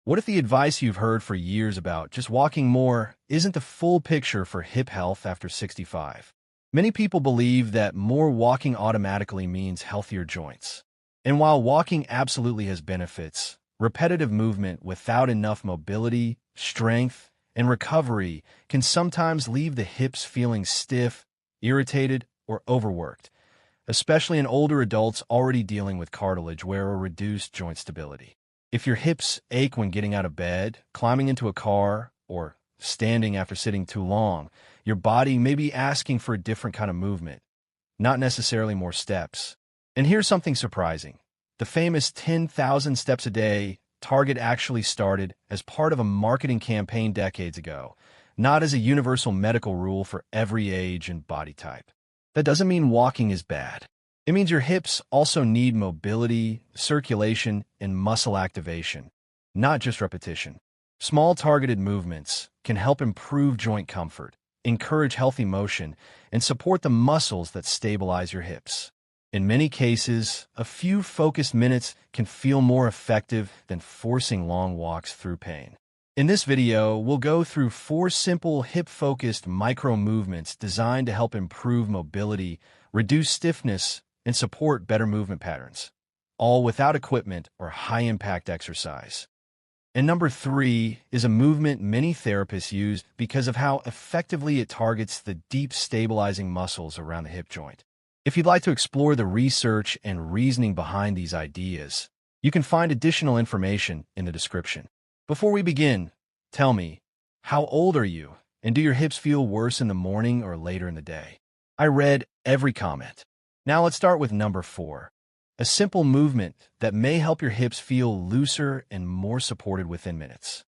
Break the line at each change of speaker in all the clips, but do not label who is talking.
What if the advice you've heard for years about just walking more isn't the full picture for hip health after 65? Many people believe that more walking automatically means healthier joints. And while walking absolutely has benefits, repetitive movement without enough mobility, strength, and recovery can sometimes leave the hips feeling stiff, irritated, or overworked, especially in older adults already dealing with cartilage wear or reduced joint stability. If your hips ache when getting out of bed, climbing into a car, or standing after sitting too long, your body may be asking for a different kind of movement, not necessarily more steps. And here's something surprising. The famous 10,000 steps a day target actually started as part of a marketing campaign decades ago, not as a universal medical rule for every age and body type. That doesn't mean walking is bad. It means your hips also need mobility, circulation, and muscle activation, not just repetition. Small targeted movements can help improve joint comfort, encourage healthy motion, and support the muscles that stabilize your hips. In many cases, a few focused minutes can feel more effective than forcing long walks through pain. In this video, we'll go through 4 simple hip-focused micro-movements designed to help improve mobility, reduce stiffness, and support better movement patterns, all without equipment or high-impact exercise. And number 3 is a movement many therapists use because of how effectively it targets the deep stabilizing muscles around the hip joint. If you'd like to explore the research and reasoning behind these ideas, you can find additional information in the description. Before we begin, tell me, how old are you, and do your hips feel worse in the morning or later in the day? I read every comment. Now let's start with number 4, a simple movement that may help your hips feel looser and more supported within minutes.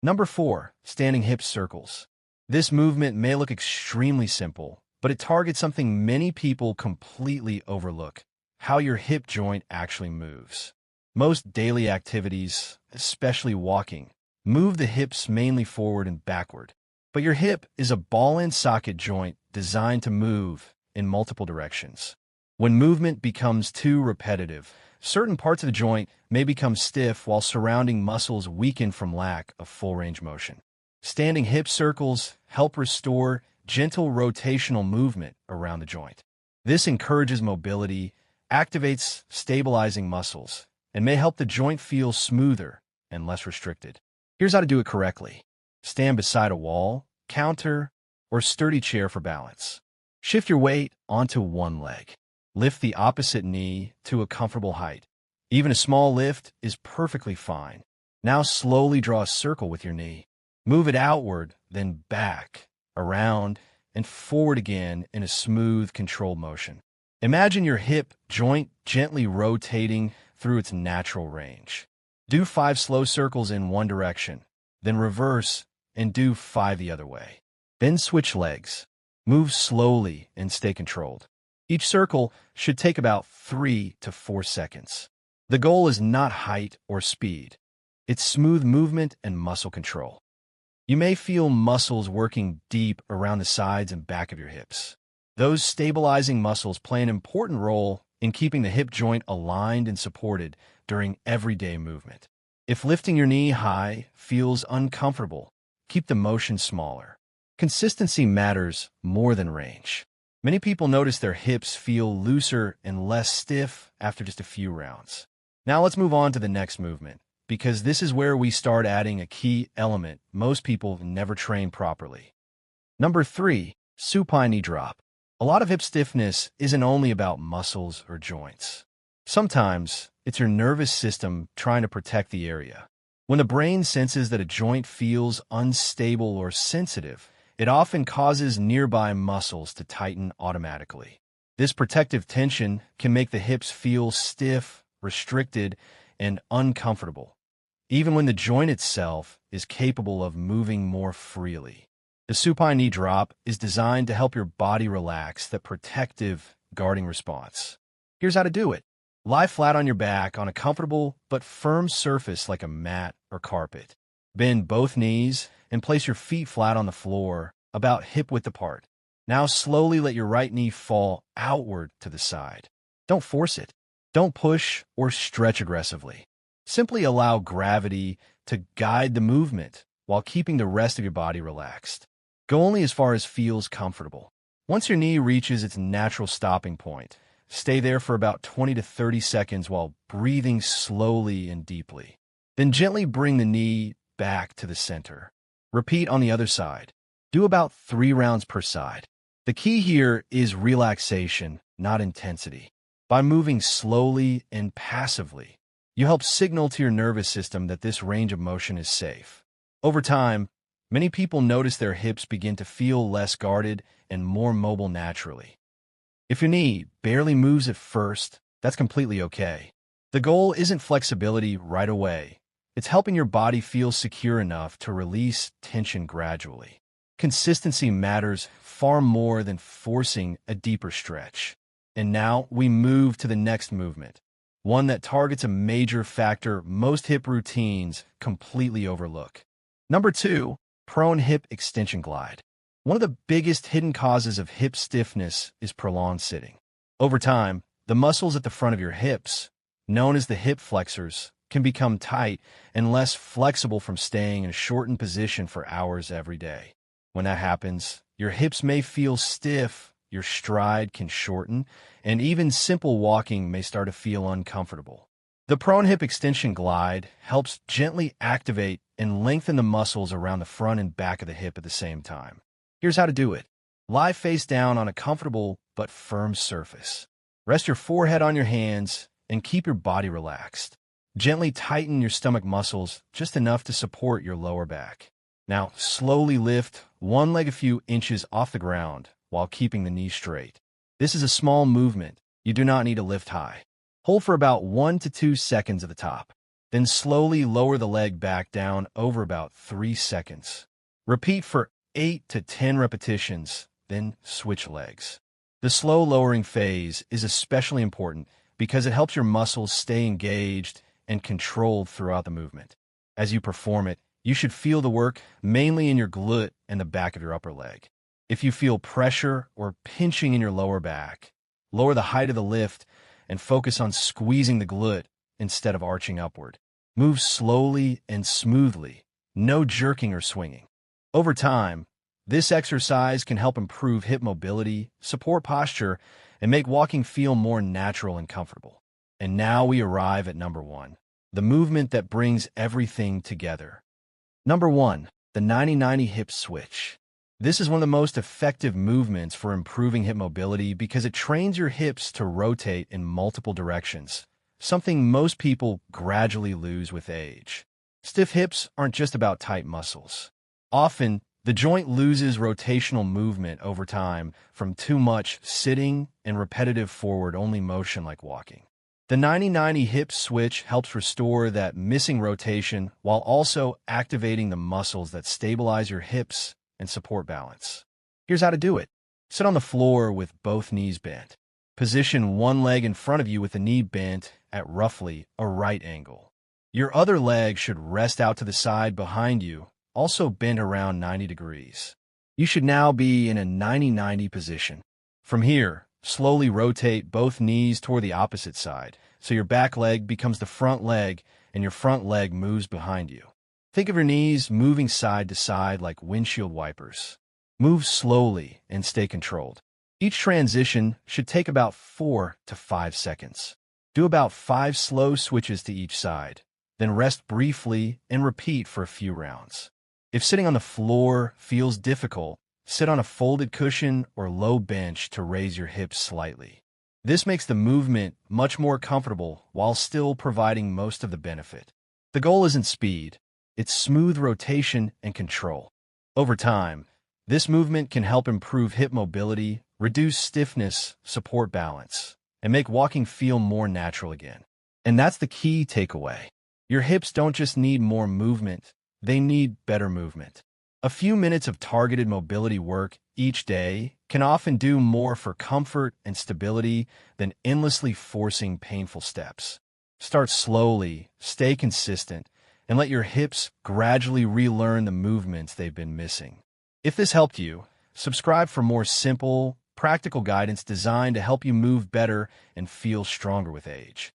Number 4, standing hip circles. This movement may look extremely simple, but it targets something many people completely overlook: how your hip joint actually moves. Most daily activities, especially walking, move the hips mainly forward and backward. But your hip is a ball-and-socket joint designed to move in multiple directions. When movement becomes too repetitive, certain parts of the joint may become stiff while surrounding muscles weaken from lack of full range motion. Standing hip circles help restore gentle rotational movement around the joint. This encourages mobility, activates stabilizing muscles, and may help the joint feel smoother and less restricted. Here's how to do it correctly. Stand beside a wall, counter, or sturdy chair for balance. Shift your weight onto one leg. Lift the opposite knee to a comfortable height. Even a small lift is perfectly fine. Now slowly draw a circle with your knee. Move it outward, then back, around, and forward again in a smooth, controlled motion. Imagine your hip joint gently rotating through its natural range. Do 5 slow circles in one direction, then reverse and do 5 the other way. Then switch legs. Move slowly and stay controlled. Each circle should take about 3 to 4 seconds. The goal is not height or speed. It's smooth movement and muscle control. You may feel muscles working deep around the sides and back of your hips. Those stabilizing muscles play an important role in keeping the hip joint aligned and supported during everyday movement. If lifting your knee high feels uncomfortable, keep the motion smaller. Consistency matters more than range. Many people notice their hips feel looser and less stiff after just a few rounds. Now let's move on to the next movement, because this is where we start adding a key element most people never train properly. Number 3, supine knee drop. A lot of hip stiffness isn't only about muscles or joints. Sometimes it's your nervous system trying to protect the area. When the brain senses that a joint feels unstable or sensitive, it often causes nearby muscles to tighten automatically. This protective tension can make the hips feel stiff, restricted, and uncomfortable, even when the joint itself is capable of moving more freely. The supine knee drop is designed to help your body relax that protective, guarding response. Here's how to do it. Lie flat on your back on a comfortable but firm surface like a mat or carpet. Bend both knees and place your feet flat on the floor, about hip-width apart. Now slowly let your right knee fall outward to the side. Don't force it. Don't push or stretch aggressively. Simply allow gravity to guide the movement while keeping the rest of your body relaxed. Go only as far as feels comfortable. Once your knee reaches its natural stopping point, stay there for about 20 to 30 seconds while breathing slowly and deeply. Then gently bring the knee back to the center. Repeat on the other side. Do about 3 rounds per side. The key here is relaxation, not intensity. By moving slowly and passively, you help signal to your nervous system that this range of motion is safe. Over time, many people notice their hips begin to feel less guarded and more mobile naturally. If your knee barely moves at first, that's completely okay. The goal isn't flexibility right away. It's helping your body feel secure enough to release tension gradually. Consistency matters far more than forcing a deeper stretch. And now we move to the next movement, one that targets a major factor most hip routines completely overlook. Number 2, prone hip extension glide. One of the biggest hidden causes of hip stiffness is prolonged sitting. Over time, the muscles at the front of your hips, known as the hip flexors, can become tight and less flexible from staying in a shortened position for hours every day. When that happens, your hips may feel stiff, your stride can shorten, and even simple walking may start to feel uncomfortable. The prone hip extension glide helps gently activate and lengthen the muscles around the front and back of the hip at the same time. Here's how to do it. Lie face down on a comfortable but firm surface. Rest your forehead on your hands and keep your body relaxed. Gently tighten your stomach muscles just enough to support your lower back. Now, slowly lift one leg a few inches off the ground while keeping the knee straight. This is a small movement. You do not need to lift high. Hold for about 1 to 2 seconds at the top. Then slowly lower the leg back down over about 3 seconds. Repeat for 8 to 10 repetitions, then switch legs. The slow lowering phase is especially important because it helps your muscles stay engaged and controlled throughout the movement. As you perform it, you should feel the work mainly in your glute and the back of your upper leg. If you feel pressure or pinching in your lower back, lower the height of the lift and focus on squeezing the glute instead of arching upward. Move slowly and smoothly, no jerking or swinging. Over time, this exercise can help improve hip mobility, support posture, and make walking feel more natural and comfortable. And now we arrive at number 1, the movement that brings everything together. Number 1, the 90-90 hip switch. This is one of the most effective movements for improving hip mobility because it trains your hips to rotate in multiple directions, something most people gradually lose with age. Stiff hips aren't just about tight muscles. Often, the joint loses rotational movement over time from too much sitting and repetitive forward-only motion like walking. The 90-90 hip switch helps restore that missing rotation while also activating the muscles that stabilize your hips and support balance. Here's how to do it. Sit on the floor with both knees bent. Position one leg in front of you with the knee bent at roughly a right angle. Your other leg should rest out to the side behind you, also bent around 90 degrees. You should now be in a 90-90 position. From here, slowly rotate both knees toward the opposite side, so your back leg becomes the front leg and your front leg moves behind you. Think of your knees moving side to side like windshield wipers. Move slowly and stay controlled. Each transition should take about 4 to 5 seconds. Do about 5 slow switches to each side, then rest briefly and repeat for a few rounds. If sitting on the floor feels difficult, sit on a folded cushion or low bench to raise your hips slightly. This makes the movement much more comfortable while still providing most of the benefit. The goal isn't speed, it's smooth rotation and control. Over time, this movement can help improve hip mobility, reduce stiffness, support balance, and make walking feel more natural again. And that's the key takeaway. Your hips don't just need more movement, they need better movement. A few minutes of targeted mobility work each day can often do more for comfort and stability than endlessly forcing painful steps. Start slowly, stay consistent, and let your hips gradually relearn the movements they've been missing. If this helped you, subscribe for more simple, practical guidance designed to help you move better and feel stronger with age.